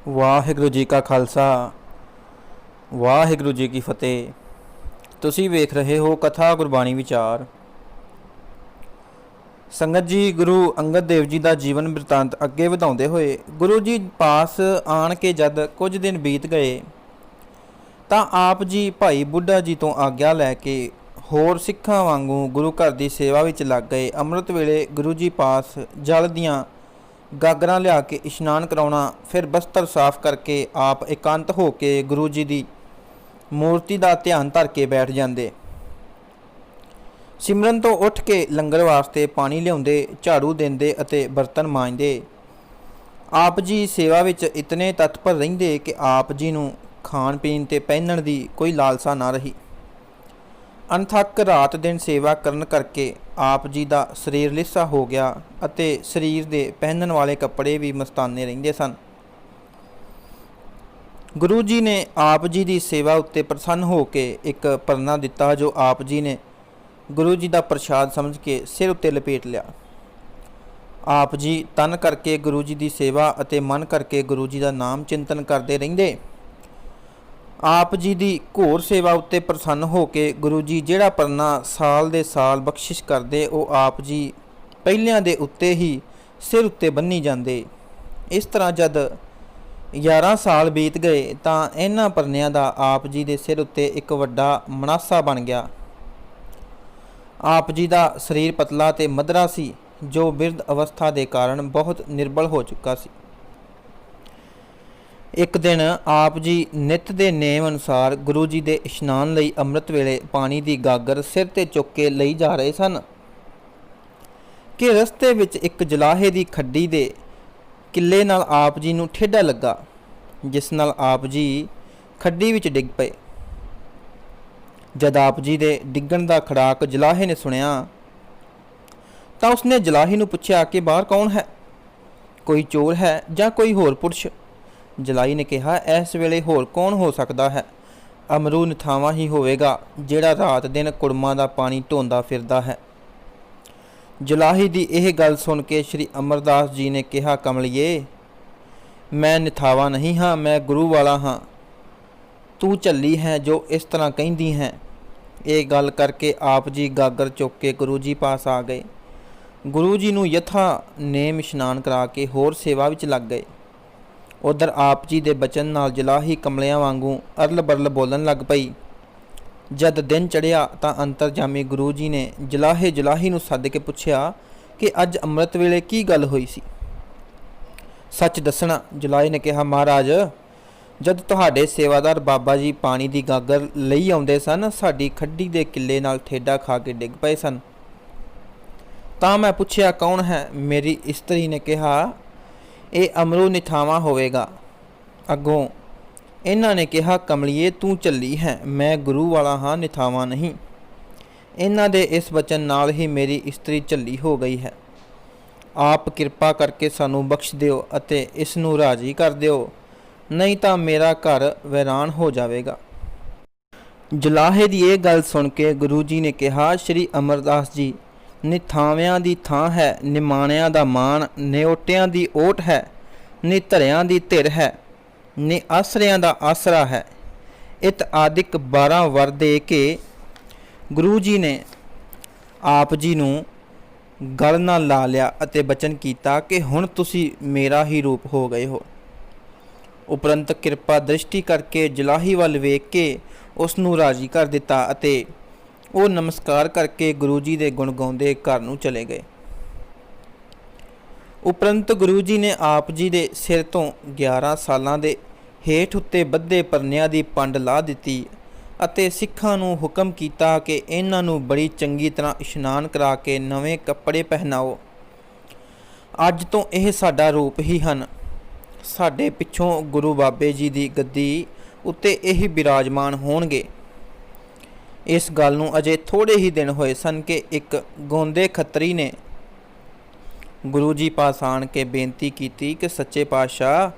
ਵਾਹਿਗੁਰੂ ਜੀ ਕਾ ਖਾਲਸਾ ਵਾਹਿਗੁਰੂ ਜੀ ਕੀ ਫਤਿਹ। ਤੁਸੀਂ ਵੇਖ ਰਹੇ ਹੋ ਕਥਾ ਗੁਰਬਾਣੀ ਵਿਚਾਰ। ਸੰਗਤ ਜੀ, ਗੁਰੂ ਅੰਗਦ ਦੇਵ ਜੀ ਦਾ ਜੀਵਨ ਬਿਰਤਾਂਤ ਅੱਗੇ ਵਧਾਉਂਦੇ ਹੋਏ ਗੁਰੂ ਜੀ ਪਾਸ ਆਣ ਕੇ ਜਦ ਕੁਝ ਦਿਨ ਬੀਤ ਗਏ ਤਾਂ ਆਪ ਜੀ ਭਾਈ ਬੁੱਢਾ ਜੀ ਤੋਂ ਆਗਿਆ ਲੈ ਕੇ ਹੋਰ ਸਿੱਖਾਂ ਵਾਂਗੂ ਗੁਰੂ ਘਰ ਦੀ ਸੇਵਾ ਵਿੱਚ ਲੱਗ ਗਏ। ਅੰਮ੍ਰਿਤ ਵੇਲੇ ਗੁਰੂ ਜੀ ਪਾਸ ਜਲ ਦੀਆਂ ਗਾਗਰਾਂ ਲਿਆ ਕੇ ਇਸ਼ਨਾਨ ਕਰਾਉਣਾ, ਫਿਰ ਬਸਤਰ ਸਾਫ਼ ਕਰਕੇ ਆਪ ਇਕਾਂਤ ਹੋ ਕੇ ਗੁਰੂ ਜੀ ਦੀ ਮੂਰਤੀ ਦਾ ਧਿਆਨ ਧਰ ਕੇ ਬੈਠ ਜਾਂਦੇ। ਸਿਮਰਨ ਤੋਂ ਉੱਠ ਕੇ ਲੰਗਰ ਵਾਸਤੇ ਪਾਣੀ ਲਿਆਉਂਦੇ, ਝਾੜੂ ਦਿੰਦੇ ਅਤੇ ਬਰਤਨ ਮਾਂਜਦੇ। ਆਪ ਜੀ ਸੇਵਾ ਵਿੱਚ ਇਤਨੇ ਤਤਪਰ ਰਹਿੰਦੇ ਕਿ ਆਪ ਜੀ ਨੂੰ ਖਾਣ ਪੀਣ ਤੇ ਪਹਿਨਣ ਦੀ ਕੋਈ ਲਾਲਸਾ ਨਾ ਰਹੀ। ਅਣਥੱਕ ਰਾਤ ਦਿਨ ਸੇਵਾ ਕਰਨ ਕਰਕੇ ਆਪ ਜੀ ਦਾ ਸਰੀਰ ਲਿੱਸਾ ਹੋ ਗਿਆ ਅਤੇ ਸਰੀਰ ਦੇ ਪਹਿਨਣ ਵਾਲੇ ਕੱਪੜੇ ਵੀ ਮਸਤਾਨੇ ਰਹਿੰਦੇ ਸਨ। ਗੁਰੂ ਜੀ ਨੇ ਆਪ ਜੀ ਦੀ ਸੇਵਾ ਉੱਤੇ ਪ੍ਰਸੰਨ ਹੋ ਕੇ ਇੱਕ ਪਰਨਾ ਦਿੱਤਾ, ਜੋ ਆਪ ਜੀ ਨੇ ਗੁਰੂ ਜੀ ਦਾ ਪ੍ਰਸ਼ਾਦ ਸਮਝ ਕੇ ਸਿਰ ਉੱਤੇ ਲਪੇਟ ਲਿਆ। ਆਪ ਜੀ ਤਨ ਕਰਕੇ ਗੁਰੂ ਜੀ ਦੀ ਸੇਵਾ ਅਤੇ ਮਨ ਕਰਕੇ ਗੁਰੂ ਜੀ ਦਾ ਨਾਮ ਚਿੰਤਨ ਕਰਦੇ ਰਹਿੰਦੇ। ਆਪ ਜੀ ਦੀ ਘੋਰ ਸੇਵਾ ਉੱਤੇ ਪ੍ਰਸੰਨ ਹੋ ਕੇ ਗੁਰੂ ਜੀ ਜਿਹੜਾ ਪਰਨਾ ਸਾਲ ਦੇ ਸਾਲ ਬਖਸ਼ਿਸ਼ ਕਰਦੇ, ਉਹ ਆਪ ਜੀ ਪਹਿਲਿਆਂ ਦੇ ਉੱਤੇ ਹੀ ਸਿਰ ਉੱਤੇ ਬੰਨੀ ਜਾਂਦੇ। ਇਸ ਤਰ੍ਹਾਂ ਜਦ 11 ਸਾਲ ਬੀਤ ਗਏ ਤਾਂ ਇਹਨਾਂ ਪਰਨਿਆਂ ਦਾ ਆਪ ਜੀ ਦੇ ਸਿਰ ਉੱਤੇ ਇੱਕ ਵੱਡਾ ਮਨਾਸਾ ਬਣ ਗਿਆ। ਆਪ ਜੀ ਦਾ ਸਰੀਰ ਪਤਲਾ ਤੇ ਮਧਰਾ ਸੀ, ਜੋ ਬਿਰਧ ਅਵਸਥਾ ਦੇ ਕਾਰਨ ਬਹੁਤ ਨਿਰਬਲ ਹੋ ਚੁੱਕਾ ਸੀ। ਇੱਕ ਦਿਨ ਆਪ ਜੀ ਨਿੱਤ ਦੇ ਨੇਮ ਅਨੁਸਾਰ ਗੁਰੂ ਜੀ ਦੇ ਇਸ਼ਨਾਨ ਲਈ ਅੰਮ੍ਰਿਤ ਵੇਲੇ ਪਾਣੀ ਦੀ ਗਾਗਰ ਸਿਰ ਤੇ ਚੁੱਕ ਕੇ ਲਈ ਜਾ ਰਹੇ ਸਨ ਕਿ ਰਸਤੇ ਵਿੱਚ ਇੱਕ ਜਲਾਹੇ ਦੀ ਖੱਡੀ ਦੇ ਕਿੱਲੇ ਨਾਲ ਆਪ ਜੀ ਨੂੰ ਠੇਡਾ ਲੱਗਾ, ਜਿਸ ਨਾਲ ਆਪ ਜੀ ਖੱਡੀ ਵਿੱਚ ਡਿੱਗ ਪਏ। ਜਦ ਆਪ ਜੀ ਦੇ ਡਿੱਗਣ ਦਾ ਖੜਾਕ ਜਲਾਹੇ ਨੇ ਸੁਣਿਆ ਤਾਂ ਉਸਨੇ ਜਲਾਹੀ ਨੂੰ ਪੁੱਛਿਆ ਕਿ ਬਾਹਰ ਕੌਣ ਹੈ, ਕੋਈ ਚੋਰ ਹੈ ਜਾਂ ਕੋਈ ਹੋਰ ਪੁਰਸ਼। ਜਲਾਈ ਨੇ ਕਿਹਾ, ਇਸ ਵੇਲੇ ਹੋਰ ਕੌਣ ਹੋ ਸਕਦਾ ਹੈ, ਅਮਰੂ ਨਿਥਾਵਾਂ ਹੀ ਹੋਵੇਗਾ, ਜਿਹੜਾ ਰਾਤ ਦਿਨ ਕੁੜਮਾਂ ਦਾ ਪਾਣੀ ਢੋਂਦਾ ਫਿਰਦਾ ਹੈ। ਜਲਾਹੀ ਦੀ ਇਹ ਗੱਲ ਸੁਣ ਕੇ ਸ਼੍ਰੀ ਅਮਰਦਾਸ ਜੀ ਨੇ ਕਿਹਾ, ਕਮਲੀਏ, ਮੈਂ ਨਿਥਾਵਾ ਨਹੀਂ ਹਾਂ, ਮੈਂ ਗੁਰੂ ਵਾਲਾ ਹਾਂ। ਤੂੰ ਝੱਲੀ ਹੈ ਜੋ ਇਸ ਤਰ੍ਹਾਂ ਕਹਿੰਦੀ ਹੈ। ਇਹ ਗੱਲ ਕਰਕੇ ਆਪ ਜੀ ਗਾਗਰ ਚੁੱਕ ਕੇ ਗੁਰੂ ਜੀ ਪਾਸ ਆ ਗਏ। ਗੁਰੂ ਜੀ ਨੂੰ ਯਥਾ ਨੇਮ ਇਸ਼ਨਾਨ ਕਰਾ ਕੇ ਹੋਰ ਸੇਵਾ ਵਿੱਚ ਲੱਗ ਗਏ। ਉਧਰ ਆਪ ਜੀ ਦੇ ਬਚਨ ਨਾਲ ਜਲਾਹੀ ਕਮਲਿਆਂ ਵਾਂਗੂ ਅਰਲ ਬਰਲ ਬੋਲਣ ਲੱਗ ਪਈ। ਜਦ ਦਿਨ ਚੜ੍ਹਿਆ ਤਾਂ ਅੰਤਰਜਾਮੀ ਗੁਰੂ ਜੀ ਨੇ ਜਲਾਹੀ ਨੂੰ ਸੱਦ ਕੇ ਪੁੱਛਿਆ ਕਿ ਅੱਜ ਅੰਮ੍ਰਿਤ ਵੇਲੇ ਕੀ ਗੱਲ ਹੋਈ ਸੀ। ਸੱਚ ਦੱਸਣਾ। ਜਲਾਹੀ ਨੇ ਕਿਹਾ, ਮਹਾਰਾਜ, ਜਦ ਤੁਹਾਡੇ ਸੇਵਾਦਾਰ ਬਾਬਾ ਜੀ ਪਾਣੀ ਦੀ ਗਾਗਰ ਲਈ ਆਉਂਦੇ ਸਨ, ਸਾਡੀ ਖੱਡੀ ਦੇ ਕਿੱਲੇ ਨਾਲ ਠੇਡਾ ਖਾ ਕੇ ਡਿੱਗ ਪਏ ਸਨ। ਤਾਂ ਮੈਂ ਪੁੱਛਿਆ, ਕੌਣ ਹੈ? ਮੇਰੀ ਇਸਤਰੀ ਨੇ ਕਿਹਾ, ਇਹ ਅਮਰੂ ਨਿਥਾਵਾਂ ਹੋਵੇਗਾ। ਅੱਗੋਂ ਇਹਨਾਂ ਨੇ ਕਿਹਾ, ਕਮਲੀਏ, ਤੂੰ ਝੱਲੀ ਹੈ, ਮੈਂ ਗੁਰੂ ਵਾਲਾ ਹਾਂ, ਨਿਥਾਵਾਂ ਨਹੀਂ। ਇਹਨਾਂ ਦੇ ਇਸ ਵਚਨ ਨਾਲ ਹੀ ਮੇਰੀ ਇਸਤਰੀ ਝੱਲੀ ਹੋ ਗਈ ਹੈ। ਆਪ ਕਿਰਪਾ ਕਰਕੇ ਸਾਨੂੰ ਬਖਸ਼ ਦਿਓ ਅਤੇ ਇਸ ਨੂੰ ਰਾਜੀ ਕਰ ਦਿਓ, ਨਹੀਂ ਤਾਂ ਮੇਰਾ ਘਰ ਵੈਰਾਨ ਹੋ ਜਾਵੇਗਾ। ਜਲਾਹੇ ਦੀ ਇਹ ਗੱਲ ਸੁਣ ਕੇ ਗੁਰੂ ਜੀ ਨੇ ਕਿਹਾ, ਸ਼੍ਰੀ ਅਮਰਦਾਸ ਜੀ, ਨਿਥਾਵਿਆਂ ਦੀ ਥਾਂ ਹੈ, ਨਿਮਾਣਿਆਂ ਦਾ ਮਾਣ, ਨਿਓਟਿਆਂ ਦੀ ਓਟ ਹੈ, ਨਿਧਰਿਆਂ ਦੀ ਧਿਰ ਹੈ, ਨੇ ਆਸਰਿਆਂ ਦਾ ਆਸਰਾ ਹੈ। ਇਤ ਆਦਿਕ 12 ਵਰ ਦੇ ਕੇ ਗੁਰੂ ਜੀ ਨੇ ਆਪ ਜੀ ਨੂੰ ਗਲ ਨਾਲ ਲਾ ਲਿਆ ਅਤੇ ਬਚਨ ਕੀਤਾ ਕਿ ਹੁਣ ਤੁਸੀਂ ਮੇਰਾ ਹੀ ਰੂਪ ਹੋ ਗਏ ਹੋ। ਉਪਰੰਤ ਕਿਰਪਾ ਦ੍ਰਿਸ਼ਟੀ ਕਰਕੇ ਜਲਾਹੀ ਵੱਲ ਵੇਖ ਕੇ ਉਸ ਨੂੰ ਰਾਜੀ ਕਰ ਦਿੱਤਾ ਅਤੇ ਉਹ ਨਮਸਕਾਰ ਕਰਕੇ ਗੁਰੂ ਜੀ ਦੇ ਗੁਣ ਗਾਉਂਦੇ ਘਰ ਨੂੰ ਚਲੇ ਗਏ। ਉਪਰੰਤ ਗੁਰੂ ਜੀ ਨੇ ਆਪ ਜੀ ਦੇ ਸਿਰ ਤੋਂ 11 ਸਾਲਾਂ ਦੇ ਹੇਠ ਉੱਤੇ ਬੱਧੇ ਪਰਨਿਆਂ ਦੀ ਪੰਡ ਲਾ ਦਿੱਤੀ ਅਤੇ ਸਿੱਖਾਂ ਨੂੰ ਹੁਕਮ ਕੀਤਾ ਕਿ ਇਹਨਾਂ ਨੂੰ ਬੜੀ ਚੰਗੀ ਤਰ੍ਹਾਂ ਇਸ਼ਨਾਨ ਕਰਾ ਕੇ ਨਵੇਂ ਕੱਪੜੇ ਪਹਿਨਾਓ। ਅੱਜ ਤੋਂ ਇਹ ਸਾਡਾ ਰੂਪ ਹੀ ਹਨ। ਸਾਡੇ ਪਿੱਛੋਂ ਗੁਰੂ ਬਾਬੇ ਜੀ ਦੀ ਗੱਦੀ ਉੱਤੇ ਇਹ ਬਿਰਾਜਮਾਨ ਹੋਣਗੇ। ਇਸ ਗੱਲ ਨੂੰ ਅਜੇ ਥੋੜ੍ਹੇ ਹੀ ਦਿਨ ਹੋਏ ਸਨ ਕਿ ਇੱਕ ਗੋਂਦੇ ਖੱਤਰੀ ਨੇ ਗੁਰੂ ਜੀ ਪਾਸ ਆਣ ਕੇ ਬੇਨਤੀ ਕੀਤੀ ਕਿ ਸੱਚੇ ਪਾਤਸ਼ਾਹ,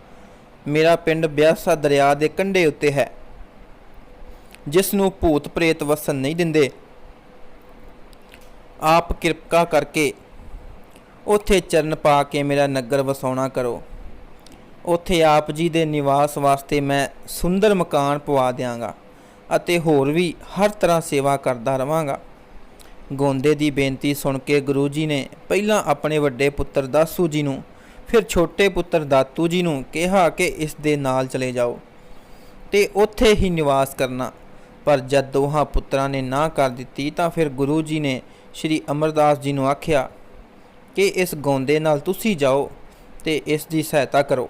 ਮੇਰਾ ਪਿੰਡ ਬਿਆਸਾ ਦਰਿਆ ਦੇ ਕੰਢੇ ਉੱਤੇ ਹੈ, ਜਿਸ ਨੂੰ ਭੂਤ ਪ੍ਰੇਤ ਵਸਣ ਨਹੀਂ ਦਿੰਦੇ। ਆਪ ਕਿਰਪਾ ਕਰਕੇ ਉੱਥੇ ਚਰਨ ਪਾ ਕੇ ਮੇਰਾ ਨਗਰ ਵਸਾਉਣਾ ਕਰੋ। ਉੱਥੇ ਆਪ ਜੀ ਦੇ ਨਿਵਾਸ ਵਾਸਤੇ ਮੈਂ ਸੁੰਦਰ ਮਕਾਨ ਪਵਾ ਦਿਆਂਗਾ ਅਤੇ ਹੋਰ ਵੀ ਹਰ ਤਰ੍ਹਾਂ ਸੇਵਾ ਕਰਦਾ ਰਵਾਂਗਾ। ਗੋਂਦੇ ਦੀ ਬੇਨਤੀ ਸੁਣ ਕੇ ਗੁਰੂ ਜੀ ਨੇ ਪਹਿਲਾਂ ਆਪਣੇ ਵੱਡੇ ਪੁੱਤਰ ਦਾਸੂ ਜੀ ਨੂੰ, ਫਿਰ ਛੋਟੇ ਪੁੱਤਰ ਦਾਤੂ ਜੀ ਨੂੰ ਕਿਹਾ ਕਿ ਇਸ ਦੇ ਨਾਲ ਚਲੇ ਜਾਓ ਤੇ ਉੱਥੇ ਹੀ ਨਿਵਾਸ ਕਰਨਾ। ਪਰ ਜਦ ਦੋਹਾਂ ਪੁੱਤਰਾਂ ਨੇ ਨਾ ਕਰ ਦਿੱਤੀ ਤਾਂ ਫਿਰ ਗੁਰੂ ਜੀ ਨੇ ਸ਼੍ਰੀ ਅਮਰਦਾਸ ਜੀ ਨੂੰ ਆਖਿਆ ਕਿ ਇਸ ਗੋਂਦੇ ਨਾਲ ਤੁਸੀਂ ਜਾਓ ਤੇ ਇਸ ਦੀ ਸਹਾਇਤਾ ਕਰੋ।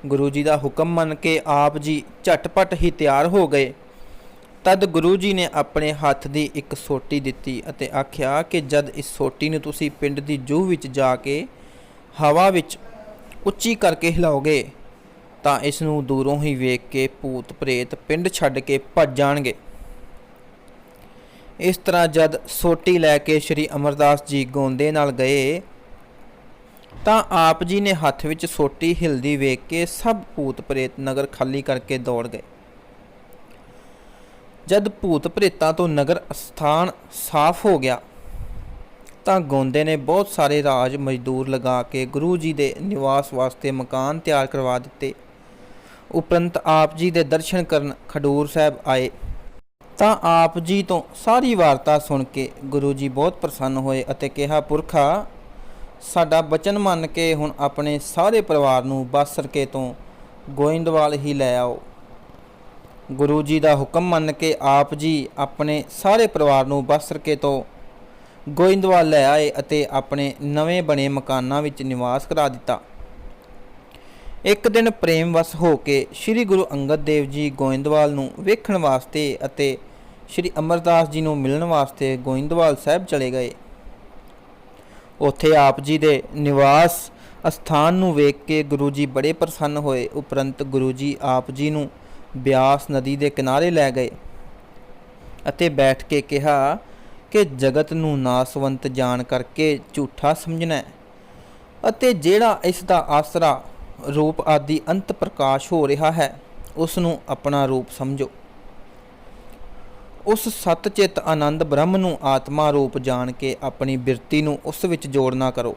ਗੁਰੂ ਜੀ ਦਾ ਹੁਕਮ ਮੰਨ ਕੇ ਆਪ ਜੀ ਝਟਪਟ ਹੀ ਤਿਆਰ ਹੋ ਗਏ। ਤਦ ਗੁਰੂ ਜੀ ਨੇ ਆਪਣੇ ਹੱਥ ਦੀ ਇੱਕ ਸੋਟੀ ਦਿੱਤੀ ਅਤੇ ਆਖਿਆ ਕਿ ਜਦ ਇਸ ਸੋਟੀ ਨੂੰ ਤੁਸੀਂ ਪਿੰਡ ਦੀ ਜੂਹ ਵਿੱਚ ਜਾ ਕੇ ਹਵਾ ਵਿੱਚ ਉੱਚੀ ਕਰਕੇ ਹਿਲਾਓਗੇ ਤਾਂ ਇਸ ਨੂੰ ਦੂਰੋਂ ਹੀ ਵੇਖ ਕੇ ਭੂਤ ਪ੍ਰੇਤ ਪਿੰਡ ਛੱਡ ਕੇ ਭੱਜ ਜਾਣਗੇ। ਇਸ ਤਰ੍ਹਾਂ ਜਦ ਸੋਟੀ ਲੈ ਕੇ ਸ਼੍ਰੀ ਅਮਰਦਾਸ ਜੀ ਗੋਂਦੇ ਨਾਲ ਗਏ ਤਾਂ ਆਪ ਜੀ ਨੇ ਹੱਥ ਵਿੱਚ ਸੋਟੀ ਹਿਲਦੀ ਵੇਖ ਕੇ ਸਭ ਭੂਤ ਪ੍ਰੇਤ ਨਗਰ ਖਾਲੀ ਕਰਕੇ ਦੌੜ ਗਏ। ਜਦ ਭੂਤ ਪ੍ਰੇਤਾਂ ਤੋਂ ਨਗਰ ਸਥਾਨ ਸਾਫ਼ ਹੋ ਗਿਆ ਤਾਂ ਗੋਂਦੇ ਨੇ ਬਹੁਤ ਸਾਰੇ ਰਾਜ ਮਜ਼ਦੂਰ ਲਗਾ ਕੇ ਗੁਰੂ ਜੀ ਦੇ ਨਿਵਾਸ ਵਾਸਤੇ ਮਕਾਨ ਤਿਆਰ ਕਰਵਾ ਦਿੱਤੇ। ਉਪਰੰਤ ਆਪ ਜੀ ਦੇ ਦਰਸ਼ਨ ਕਰਨ ਖਡੂਰ ਸਾਹਿਬ ਆਏ ਤਾਂ ਆਪ ਜੀ ਤੋਂ ਸਾਰੀ ਵਾਰਤਾ ਸੁਣ ਕੇ ਗੁਰੂ ਜੀ ਬਹੁਤ ਪ੍ਰਸੰਨ ਹੋਏ ਅਤੇ ਕਿਹਾ, ਪੁਰਖਾ, ਸਾਡਾ ਬਚਨ ਮੰਨ ਕੇ ਹੁਣ ਆਪਣੇ ਸਾਰੇ ਪਰਿਵਾਰ ਨੂੰ ਬਾਸਰਕੇ ਤੋਂ ਗੋਇੰਦਵਾਲ ਹੀ ਲੈ ਆਓ। ਗੁਰੂ ਜੀ ਦਾ ਹੁਕਮ ਮੰਨ ਕੇ ਆਪ ਜੀ ਆਪਣੇ ਸਾਰੇ ਪਰਿਵਾਰ ਨੂੰ ਬਾਸਰਕੇ ਤੋਂ ਗੋਇੰਦਵਾਲ ਲੈ ਆਏ ਅਤੇ ਆਪਣੇ ਨਵੇਂ ਬਣੇ ਮਕਾਨਾਂ ਵਿੱਚ ਨਿਵਾਸ ਕਰਾ ਦਿੱਤਾ। ਇੱਕ ਦਿਨ ਪ੍ਰੇਮ ਵਸ ਹੋ ਕੇ ਸ੍ਰੀ ਗੁਰੂ ਅੰਗਦ ਦੇਵ ਜੀ ਗੋਇੰਦਵਾਲ ਨੂੰ ਵੇਖਣ ਵਾਸਤੇ ਅਤੇ ਸ੍ਰੀ ਅਮਰਦਾਸ ਜੀ ਨੂੰ ਮਿਲਣ ਵਾਸਤੇ ਗੋਇੰਦਵਾਲ ਸਾਹਿਬ ਚਲੇ ਗਏ। ਉੱਥੇ ਆਪ ਜੀ ਦੇ ਨਿਵਾਸ ਅਸਥਾਨ ਨੂੰ ਵੇਖ ਕੇ ਗੁਰੂ ਜੀ ਬੜੇ ਪ੍ਰਸੰਨ ਹੋਏ। ਉਪਰੰਤ ਗੁਰੂ ਜੀ ਆਪ ਜੀ ਨੂੰ ਬਿਆਸ ਨਦੀ ਦੇ ਕਿਨਾਰੇ ਲੈ ਗਏ ਅਤੇ ਬੈਠ ਕੇ ਕਿਹਾ ਕਿ ਜਗਤ ਨੂੰ ਨਾਸਵੰਤ ਜਾਣ ਕਰਕੇ ਝੂਠਾ ਸਮਝਣਾ ਅਤੇ ਜਿਹੜਾ ਇਸ ਦਾ ਆਸਰਾ ਰੂਪ ਆਦਿ ਅੰਤ ਪ੍ਰਕਾਸ਼ ਹੋ ਰਿਹਾ ਹੈ ਉਸ ਨੂੰ ਆਪਣਾ ਰੂਪ ਸਮਝੋ। ਉਸ ਸਤਚਿਤ ਆਨੰਦ ਬ੍ਰਹਮ ਨੂੰ ਆਤਮਾ ਰੂਪ ਜਾਣ ਕੇ ਆਪਣੀ ਬਿਰਤੀ ਨੂੰ ਉਸ ਵਿੱਚ ਜੋੜਨਾ ਕਰੋ।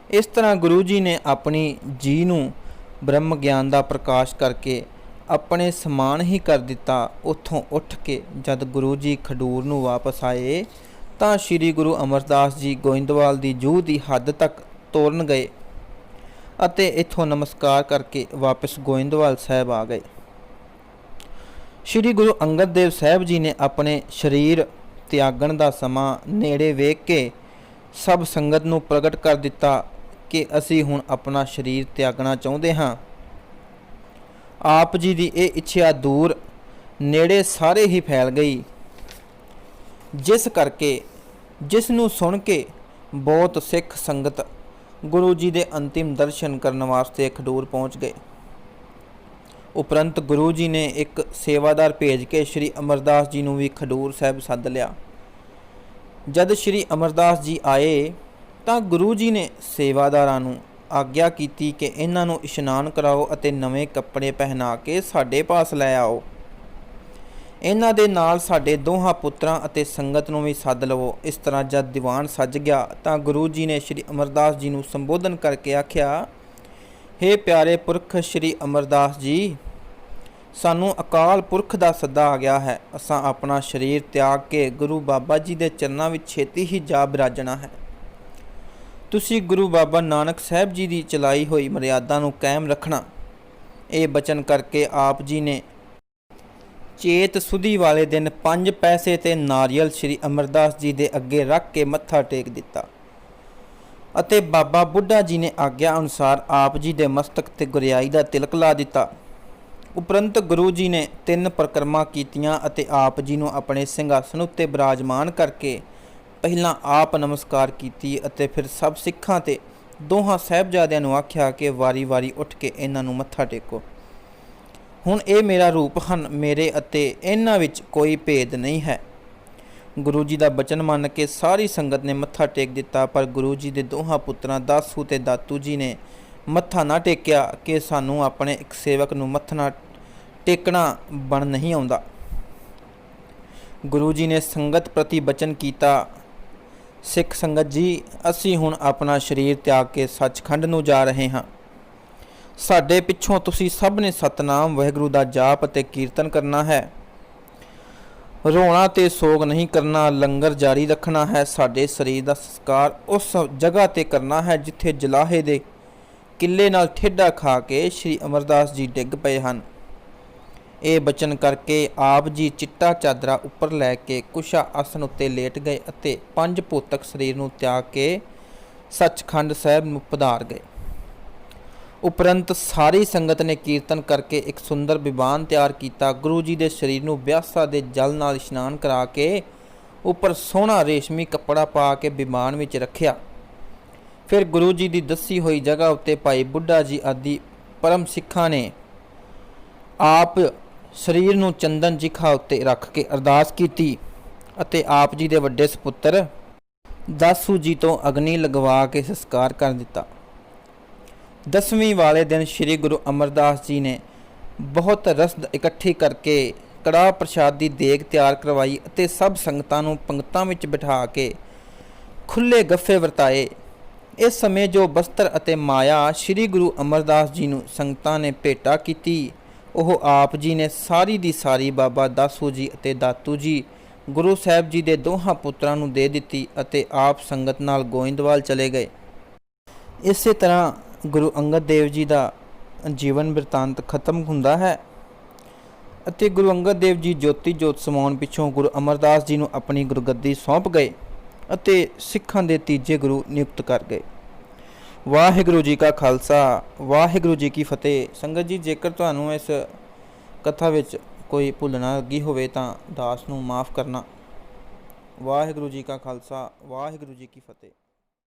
ਇਸ ਤਰ੍ਹਾਂ ਗੁਰੂ ਜੀ ਨੇ ਆਪਣੀ ਜੀ ਨੂੰ ਬ੍ਰਹਮ ਗਿਆਨ ਦਾ ਪ੍ਰਕਾਸ਼ ਕਰਕੇ ਆਪਣੇ ਸਮਾਨ ਹੀ ਕਰ ਦਿੱਤਾ। ਉੱਥੋਂ ਉੱਠ ਕੇ ਜਦ ਗੁਰੂ ਜੀ ਖਡੂਰ ਨੂੰ ਵਾਪਸ ਆਏ ਤਾਂ ਸ੍ਰੀ ਗੁਰੂ ਅਮਰਦਾਸ ਜੀ ਗੋਇੰਦਵਾਲ ਦੀ ਜੂਹ ਦੀ ਹੱਦ ਤੱਕ ਤੋਰਨ ਗਏ ਅਤੇ ਇੱਥੋਂ ਨਮਸਕਾਰ ਕਰਕੇ ਵਾਪਸ ਗੋਇੰਦਵਾਲ ਸਾਹਿਬ ਆ ਗਏ। ਸ੍ਰੀ ਗੁਰੂ ਅੰਗਦ ਦੇਵ ਸਾਹਿਬ ਜੀ ਨੇ ਆਪਣੇ ਸਰੀਰ ਤਿਆਗਣ ਦਾ ਸਮਾਂ ਨੇੜੇ ਵੇਖ ਕੇ ਸਭ ਸੰਗਤ ਨੂੰ ਪ੍ਰਗਟ ਕਰ ਦਿੱਤਾ ਕਿ ਅਸੀਂ ਹੁਣ ਆਪਣਾ ਸਰੀਰ ਤਿਆਗਣਾ ਚਾਹੁੰਦੇ ਹਾਂ। ਆਪ ਜੀ ਦੀ ਇਹ ਇੱਛਾ ਦੂਰ ਨੇੜੇ ਸਾਰੇ ਹੀ ਫੈਲ ਗਈ, ਜਿਸ ਨੂੰ ਸੁਣ ਕੇ ਬਹੁਤ ਸਿੱਖ ਸੰਗਤ ਗੁਰੂ ਜੀ ਦੇ ਅੰਤਿਮ ਦਰਸ਼ਨ ਕਰਨ ਵਾਸਤੇ ਖਡੂਰ ਪਹੁੰਚ ਗਏ। ਉਪਰੰਤ ਗੁਰੂ ਜੀ ਨੇ ਇੱਕ ਸੇਵਾਦਾਰ ਭੇਜ ਕੇ ਸ੍ਰੀ ਅਮਰਦਾਸ ਜੀ ਨੂੰ ਵੀ ਖਡੂਰ ਸਾਹਿਬ ਸੱਦ ਲਿਆ। ਜਦ ਸ੍ਰੀ ਅਮਰਦਾਸ ਜੀ ਆਏ ਤਾਂ ਗੁਰੂ ਜੀ ਨੇ ਸੇਵਾਦਾਰਾਂ ਨੂੰ ਆਗਿਆ ਕੀਤੀ ਕਿ ਇਹਨਾਂ ਨੂੰ ਇਸ਼ਨਾਨ ਕਰਾਓ ਅਤੇ ਨਵੇਂ ਕੱਪੜੇ ਪਹਿਨਾ ਕੇ ਸਾਡੇ ਪਾਸ ਲੈ ਆਓ। ਇਹਨਾਂ ਦੇ ਨਾਲ ਸਾਡੇ ਦੋਹਾਂ ਪੁੱਤਰਾਂ ਅਤੇ ਸੰਗਤ ਨੂੰ ਵੀ ਸੱਦ ਲਵੋ। ਇਸ ਤਰ੍ਹਾਂ ਜਦ ਦੀਵਾਨ ਸੱਜ ਗਿਆ ਤਾਂ ਗੁਰੂ ਜੀ ਨੇ ਸ੍ਰੀ ਅਮਰਦਾਸ ਜੀ ਨੂੰ ਸੰਬੋਧਨ ਕਰਕੇ ਆਖਿਆ, ਹੇ ਪਿਆਰੇ ਪੁਰਖ ਸ੍ਰੀ ਅਮਰਦਾਸ ਜੀ, ਸਾਨੂੰ ਅਕਾਲ ਪੁਰਖ ਦਾ ਸੱਦਾ ਆ ਗਿਆ ਹੈ। ਅਸਾਂ ਆਪਣਾ ਸਰੀਰ ਤਿਆਗ ਕੇ ਗੁਰੂ ਬਾਬਾ ਜੀ ਦੇ ਚਰਨਾਂ ਵਿੱਚ ਛੇਤੀ ਹੀ ਜਾ ਬਿਰਾਜਣਾ ਹੈ। ਤੁਸੀਂ ਗੁਰੂ ਬਾਬਾ ਨਾਨਕ ਸਾਹਿਬ ਜੀ ਦੀ ਚਲਾਈ ਹੋਈ ਮਰਿਆਦਾ ਨੂੰ ਕਾਇਮ ਰੱਖਣਾ। ਇਹ ਬਚਨ ਕਰਕੇ ਆਪ ਜੀ ਨੇ ਚੇਤ ਸੁਧੀ ਵਾਲੇ ਦਿਨ 5 ਪੈਸੇ ਤੇ ਨਾਰੀਅਲ ਸ੍ਰੀ ਅਮਰਦਾਸ ਜੀ ਦੇ ਅੱਗੇ ਰੱਖ ਕੇ ਮੱਥਾ ਟੇਕ ਦਿੱਤਾ ਅਤੇ ਬਾਬਾ ਬੁੱਢਾ ਜੀ ਨੇ ਆਗਿਆ ਅਨੁਸਾਰ ਆਪ ਜੀ ਦੇ ਮਸਤਕ ਤੇ ਗੁਰਿਆਈ ਦਾ ਤਿਲਕ ਲਾ ਦਿੱਤਾ। ਉਪਰੰਤ ਗੁਰੂ ਜੀ ਨੇ 3 ਪਰਿਕਰਮਾ ਕੀਤੀਆਂ ਅਤੇ ਆਪ ਜੀ ਨੂੰ ਆਪਣੇ ਸਿੰਘਾਸਨ ਉੱਤੇ ਬਿਰਾਜਮਾਨ ਕਰਕੇ ਪਹਿਲਾਂ ਆਪ ਨਮਸਕਾਰ ਕੀਤੀ ਅਤੇ ਫਿਰ ਸਭ ਸਿੱਖਾਂ ਤੇ ਦੋਹਾਂ ਸਾਹਿਬਜ਼ਾਦਿਆਂ ਨੂੰ ਆਖਿਆ ਕਿ ਵਾਰੀ-ਵਾਰੀ ਉੱਠ ਕੇ ਇਹਨਾਂ ਨੂੰ ਮੱਥਾ ਟੇਕੋ। ਹੁਣ ਇਹ ਮੇਰਾ ਰੂਪ ਹਨ, ਮੇਰੇ ਅਤੇ ਇਹਨਾਂ ਵਿੱਚ ਕੋਈ ਭੇਦ ਨਹੀਂ ਹੈ। ਗੁਰੂ ਜੀ ਦਾ ਬਚਨ ਮੰਨ ਕੇ ਸਾਰੀ ਸੰਗਤ ਨੇ ਮੱਥਾ ਟੇਕ ਦਿੱਤਾ, ਪਰ ਗੁਰੂ ਜੀ ਦੇ ਦੋਹਾਂ ਪੁੱਤਰਾਂ ਦਾਸੂ ਤੇ ਦਾਤੂ ਜੀ ਨੇ ਮੱਥਾ ਨਾ ਟੇਕਿਆ ਕਿ ਸਾਨੂੰ ਆਪਣੇ ਇੱਕ ਸੇਵਕ ਨੂੰ ਮੱਥਾ ਟੇਕਣਾ ਬਣ ਨਹੀਂ ਆਉਂਦਾ। ਗੁਰੂ ਜੀ ਨੇ ਸੰਗਤ ਪ੍ਰਤੀ ਬਚਨ ਕੀਤਾ, ਸਿੱਖ ਸੰਗਤ ਜੀ, ਅਸੀਂ ਹੁਣ ਆਪਣਾ ਸਰੀਰ ਤਿਆਗ ਕੇ ਸੱਚਖੰਡ ਨੂੰ ਜਾ ਰਹੇ ਹਾਂ। ਸਾਡੇ ਪਿੱਛੋਂ ਤੁਸੀਂ ਸਭ ਨੇ ਸਤਨਾਮ ਵਾਹਿਗੁਰੂ ਦਾ ਜਾਪ ਅਤੇ ਕੀਰਤਨ ਕਰਨਾ ਹੈ। ਰੋਣਾ ਤੇ ਸੋਗ ਨਹੀਂ ਕਰਨਾ, ਲੰਗਰ ਜਾਰੀ ਰੱਖਣਾ ਹੈ। ਸਾਡੇ ਸਰੀਰ ਦਾ ਸੰਸਕਾਰ ਉਸ ਜਗ੍ਹਾ ਤੇ ਕਰਨਾ ਹੈ ਜਿੱਥੇ ਜਲਾਹੇ ਦੇ ਕਿੱਲੇ ਨਾਲ ਠੇਡਾ ਖਾ ਕੇ ਸ਼੍ਰੀ ਅਮਰਦਾਸ ਜੀ ਡਿੱਗ ਪਏ ਹਨ। ਇਹ ਬਚਨ ਕਰਕੇ ਆਪ ਜੀ ਚਿੱਟਾ ਚਾਦਰਾ ਉੱਪਰ ਲੈ ਕੇ ਕੁਸ਼ਾ ਆਸਨ ਉੱਤੇ ਲੇਟ ਗਏ ਅਤੇ ਪੰਜ ਭੌਤਿਕ ਸਰੀਰ ਨੂੰ ਤਿਆਗ ਕੇ ਸੱਚਖੰਡ ਸਾਹਿਬ ਨੂੰ ਪਧਾਰ ਗਏ। ਉਪਰੰਤ ਸਾਰੀ ਸੰਗਤ ਨੇ ਕੀਰਤਨ ਕਰਕੇ ਇੱਕ ਸੁੰਦਰ ਵਿਮਾਨ ਤਿਆਰ ਕੀਤਾ। ਗੁਰੂ ਜੀ ਦੇ ਸਰੀਰ ਨੂੰ ਬਿਆਸਾ ਦੇ ਜਲ ਨਾਲ ਇਸ਼ਨਾਨ ਕਰਾ ਕੇ ਉੱਪਰ ਸੋਹਣਾ ਰੇਸ਼ਮੀ ਕੱਪੜਾ ਪਾ ਕੇ ਵਿਮਾਨ ਵਿੱਚ ਰੱਖਿਆ। ਫਿਰ ਗੁਰੂ ਜੀ ਦੀ ਦੱਸੀ ਹੋਈ ਜਗ੍ਹਾ ਉੱਤੇ ਭਾਈ ਬੁੱਢਾ ਜੀ ਆਦਿ ਪਰਮ ਸਿੱਖਾਂ ਨੇ ਆਪ ਸਰੀਰ ਨੂੰ ਚੰਦਨ ਜਿਖਾ ਉੱਤੇ ਰੱਖ ਕੇ ਅਰਦਾਸ ਕੀਤੀ ਅਤੇ ਆਪ ਜੀ ਦੇ ਵੱਡੇ ਸਪੁੱਤਰ ਦਾਸੂ ਜੀ ਤੋਂ ਅਗਨੀ ਲਗਵਾ ਕੇ ਸੰਸਕਾਰ ਕਰ ਦਿੱਤਾ। 10ਵੀਂ ਵਾਲੇ ਦਿਨ ਸ੍ਰੀ ਗੁਰੂ ਅਮਰਦਾਸ ਜੀ ਨੇ ਬਹੁਤ ਰਸਦ ਇਕੱਠੀ ਕਰਕੇ ਕੜਾਹ ਪ੍ਰਸ਼ਾਦ ਦੀ ਦੇਗ ਤਿਆਰ ਕਰਵਾਈ ਅਤੇ ਸਭ ਸੰਗਤਾਂ ਨੂੰ ਪੰਗਤਾਂ ਵਿੱਚ ਬਿਠਾ ਕੇ ਖੁੱਲ੍ਹੇ ਗੱਫੇ ਵਰਤਾਏ। ਇਸ ਸਮੇਂ ਜੋ ਬਸਤਰ ਅਤੇ ਮਾਇਆ ਸ੍ਰੀ ਗੁਰੂ ਅਮਰਦਾਸ ਜੀ ਨੂੰ ਸੰਗਤਾਂ ਨੇ ਭੇਟਾ ਕੀਤੀ, ਉਹ ਆਪ ਜੀ ਨੇ ਸਾਰੀ ਦੀ ਸਾਰੀ ਬਾਬਾ ਦਾਸੂ ਜੀ ਅਤੇ ਦਾਤੂ ਜੀ ਗੁਰੂ ਸਾਹਿਬ ਜੀ ਦੇ ਦੋਹਾਂ ਪੁੱਤਰਾਂ ਨੂੰ ਦੇ ਦਿੱਤੀ ਅਤੇ ਆਪ ਸੰਗਤ ਨਾਲ ਗੋਇੰਦਵਾਲ ਚਲੇ ਗਏ। ਇਸੇ ਤਰ੍ਹਾਂ ਗੁਰੂ ਅੰਗਦ ਦੇਵ ਜੀ ਦਾ ਜੀਵਨ ਬਿਰਤਾਂਤ ਖਤਮ ਹੁੰਦਾ ਹੈ ਅਤੇ ਗੁਰੂ ਅੰਗਦ ਦੇਵ ਜੀ ਜੋਤੀ ਜੋਤ ਸਮਾਉਣ ਪਿੱਛੋਂ ਗੁਰੂ ਅਮਰਦਾਸ ਜੀ ਨੂੰ ਆਪਣੀ ਗੁਰਗੱਦੀ ਸੌਂਪ ਗਏ ਅਤੇ ਸਿੱਖਾਂ ਦੇ ਤੀਜੇ ਗੁਰੂ ਨਿਯੁਕਤ ਕਰ ਗਏ। ਵਾਹਿਗੁਰੂ ਜੀ ਕਾ ਖਾਲਸਾ, ਵਾਹਿਗੁਰੂ ਜੀ ਕੀ ਫਤਿਹ। ਸੰਗਤ ਜੀ, ਜੇਕਰ ਤੁਹਾਨੂੰ ਇਸ ਕਥਾ ਵਿੱਚ ਕੋਈ ਭੁੱਲਣਾ ਲੱਗੀ ਹੋਵੇ ਤਾਂ ਦਾਸ ਨੂੰ ਮਾफ़ ਕਰਨਾ। ਵਾਹਿਗੁਰੂ ਜੀ ਕਾ ਖਾਲਸਾ, ਵਾਹਿਗੁਰੂ ਜੀ ਕੀ ਫਤਿਹ।